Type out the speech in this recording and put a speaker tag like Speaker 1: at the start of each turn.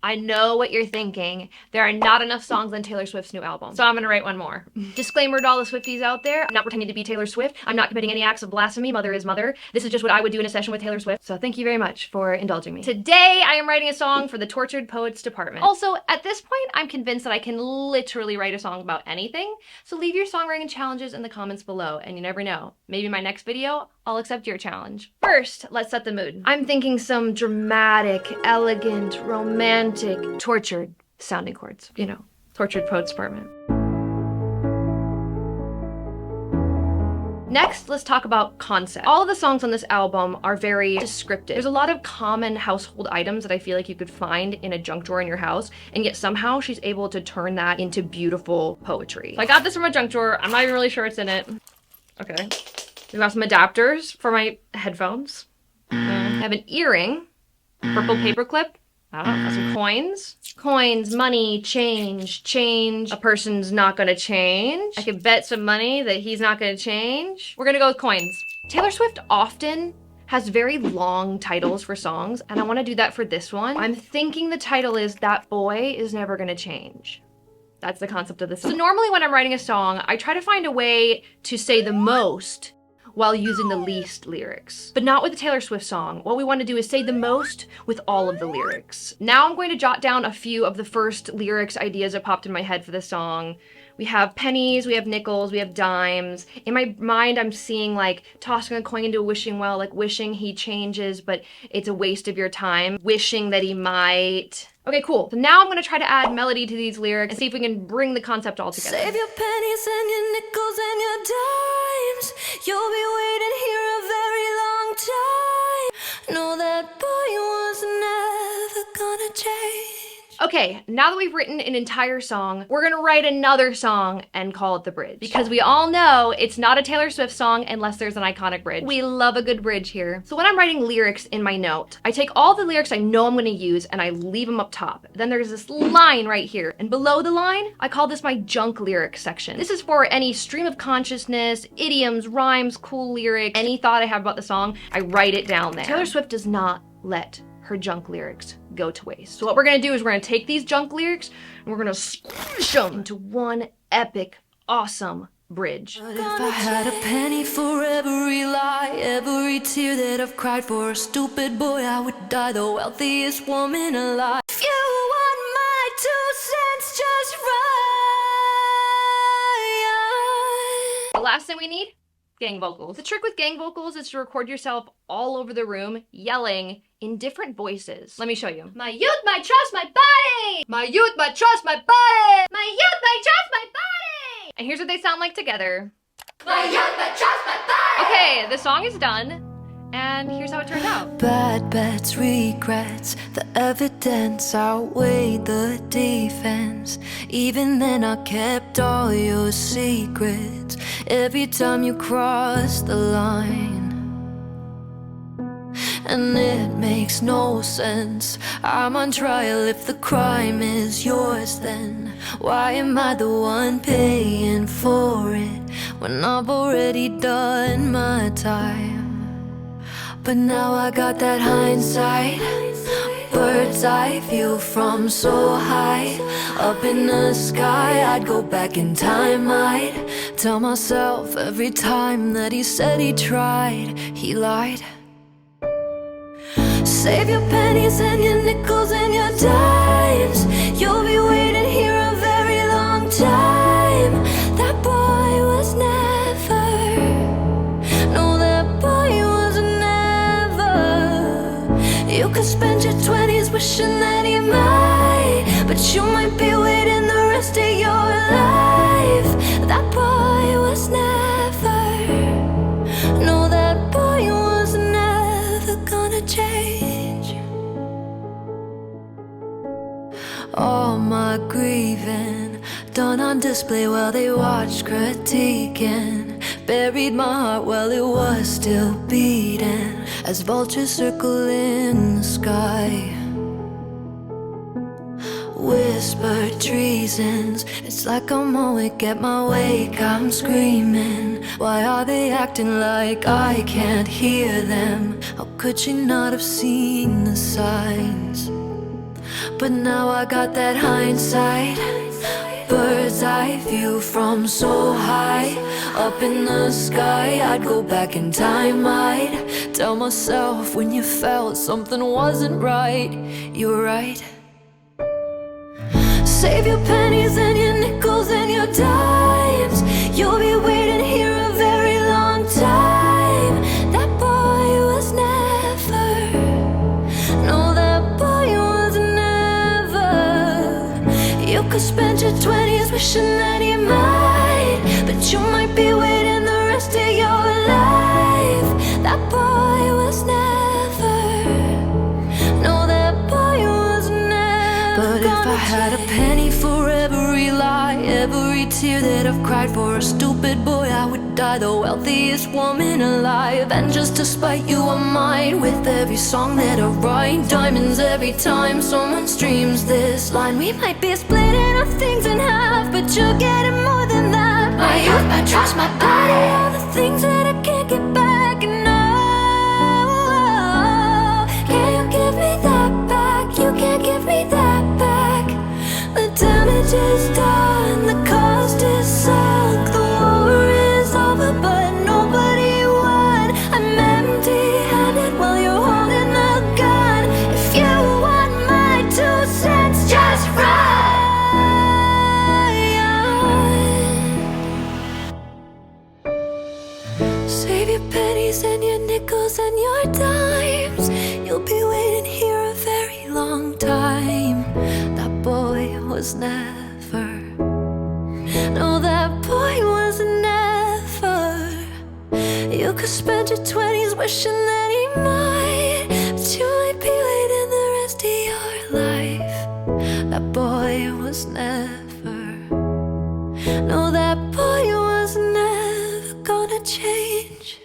Speaker 1: I know what you're thinking. There are not enough songs on Taylor Swift's new album, so I'm gonna write one more. Disclaimer to all the Swifties out there, I'm not pretending to be Taylor Swift. I'm not committing any acts of blasphemy. Mother is mother. This is just what I would do in a session with Taylor Swift. So thank you very much for indulging me. Today, I am writing a song for the Tortured Poets Department. Also, at this point, I'm convinced that I can literally write a song about anything. So leave your songwriting challenges in the comments below, and you never know. Maybe my next video, I'll accept your challenge. First, let's set the mood. I'm thinking some dramatic, elegant, romantic, tortured sounding chords. You know, Tortured Poets Department. Next, let's talk about concept. All of the songs on this album are very descriptive. There's a lot of common household items that I feel like you could find in a junk drawer in your house, and yet somehow she's able to turn that into beautiful poetry. So I got this from a junk drawer. I'm not even really sure what's in it. Okay. We got some adapters for my headphones. I have an earring, purple paperclip. I don't know, got some coins. Coins, money, change. A person's not gonna change. I could bet some money that he's not gonna change. We're gonna go with coins. Taylor Swift often has very long titles for songs, and I wanna do that for this one. I'm thinking the title is That Boy Is Never Gonna Change. That's the concept of the song. So normally when I'm writing a song, I try to find a way to say the most while using the least lyrics. But not with a Taylor Swift song. What we want to do is say the most with all of the lyrics. Now I'm going to jot down a few of the first lyrics ideas that popped in my head for the song. We have pennies, we have nickels, we have dimes. In my mind, I'm seeing like tossing a coin into a wishing well, like wishing he changes, but it's a waste of your time. Wishing that he might. Okay, cool. So now I'm gonna try to add melody to these lyrics and see if we can bring the concept all together.
Speaker 2: Save your pennies and your nickels and your dimes. You'll be waiting here a very long time. No, that boy was never gonna change.
Speaker 1: Okay, now that we've written an entire song, we're gonna write another song and call it the bridge. Because we all know it's not a Taylor Swift song unless there's an iconic bridge. We love a good bridge here. So when I'm writing lyrics in my note, I take all the lyrics I know I'm gonna use and I leave them up top. Then there's this line right here. And below the line, I call this my junk lyric section. This is for any stream of consciousness, idioms, rhymes, cool lyrics, any thought I have about the song, I write it down there. Taylor Swift does not let her junk lyrics go to waste. So what we're gonna do is we're gonna take these junk lyrics and we're gonna squish them into one epic, awesome bridge.
Speaker 2: But if I had a penny for every lie, every tear that I've cried for a stupid boy, I would die the wealthiest woman alive. If you want my 2 cents, just right.
Speaker 1: The last thing we need, gang vocals. The trick with gang vocals is to record yourself all over the room yelling in different voices. Let me show you. My youth might trust my body! My youth might trust my body! My youth might trust my body! And here's what they sound like together.
Speaker 2: My youth might trust my body!
Speaker 1: Okay, the song is done, and here's how it turned out.
Speaker 2: Bad bets, regrets, the evidence outweighed the defense. Even then I kept all your secrets every time you crossed the line. And it makes no sense. I'm on trial if the crime is yours, then why am I the one paying for it when I've already done my time? But now I got that hindsight, bird's eye view from so high up in the sky. I'd go back in time, I'd tell myself every time that he said he tried, he lied. Save your pennies and your nickels and your dimes. You'll be waiting here a very long time. That boy was never, no, that boy was never. You could spend your 20s wishing that he might, but you might be waiting the rest of your life. That boy was never, no, that boy was never gonna change. All my grieving done on display while they watched critiquing. Buried my heart while it was still beating as vultures circle in the sky. Whispered treasons, it's like I'm awake at my wake, I'm screaming. Why are they acting like I can't hear them? How could she not have seen the signs? but now I got that hindsight. Bird's eye view from so high up in the sky. I'd go back in time, I'd tell myself when you felt something wasn't right, you were right. Save your pennies and your nickels and your dimes. You'll be waiting here a very long time. That boy was never, no, that boy was never. You could spend your 20s wishing that he might, but you might be waiting the rest of your life. That boy was never, no, that boy was never. But if I had a penny for every lie, every tear that I've cried for a stupid boy, I would die the wealthiest woman alive. And just to spite you, I might, with every song that I write, diamonds every time someone streams this line. We might be splitting our things in half, but you're getting more than that. My youth, my trust, my body, all the things that I can't get back. And oh, can you give me that back? You can't give me that back. The damage is done, the cost is sunk, the war is over, but nobody won. I'm empty-handed while you're holding the gun. If you want my 2 cents, just run. Save your pennies and your nickels and your dimes. You'll be waiting here a very long time. That boy was never, no, that boy was never. You could spend your 20s wishing that he might, but you might be waiting the rest of your life. That boy was never, no, that boy was never gonna change.